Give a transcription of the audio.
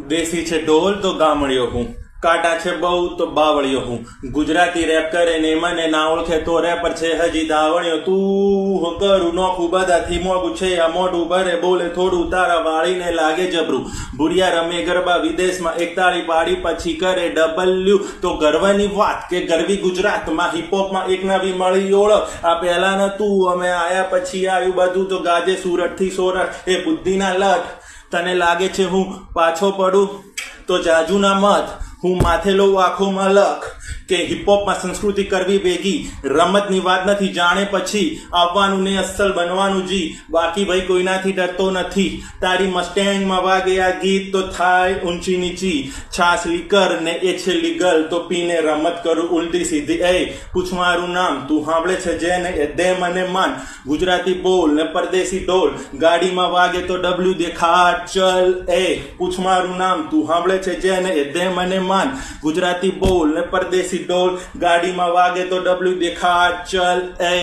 દેશી છે ઢોલ તો ગામડિયો હું, કાટા છે બહુ તો બાવળિયો હું, ગુજરાતી રેપ કરે ને મને ના ઓળખે તો રેપર છે હજી દાવણિયો. તું કરું નોખું બધાથી મોગું છે આ મોઢું ભરે બોલે થોડું તારા વાળીને લાગે જબરું. ભૂરિયા રમે ગરબા વિદેશમાં એકતાળી પાડી પછી કરે ડબલ્યુ. તો ગર્વની વાત કે ગરવી ગુજરાતમાં હિપહોપમાં એક નવી મળી ઓળખ. આ પહેલા નતું અમે આયા પછી આવ્યું બધું તો ગાજે સુરત થી સોરઠ એ બુદ્ધિના લટ. તને લાગે છે હું પાછો પડું તો જાજુના મત. હું માથેલો આંખોમાં લખ કે હિપહોપમાં સંસ્કૃતિ કરવી ભેગી. રમતની વાત નથી જાણે પછી આવવાનું ને અસલ બનવાનું જી. બાકી ભાઈ કોઈનાથી ડરતો નથી. તારી મસ્ટેંગમાં વાગે આ ગીત તો થાય ઊંચી નીચી. છાસ લીકર ને એ છે લીગલ તો પીને રમત કરું ઉલટી સીધી. એ પૂછ મારું નામ તું સાંભળે છે જેને એ દે મને માન. ગુજરાતી બોલ ને પરદેશી ઢોલ ગાડીમાં વાગે તો ડબલ્યુ દેખાડ ચલ. એ પૂછ મારું નામ તું સાંભળે છે જેને એ દે મને માન. ગુજરાતી બોલ ને પરદેશી ઢોલ ગાડીમાં વાગે તો ડબલ્યુ દેખાડ ચલ. એ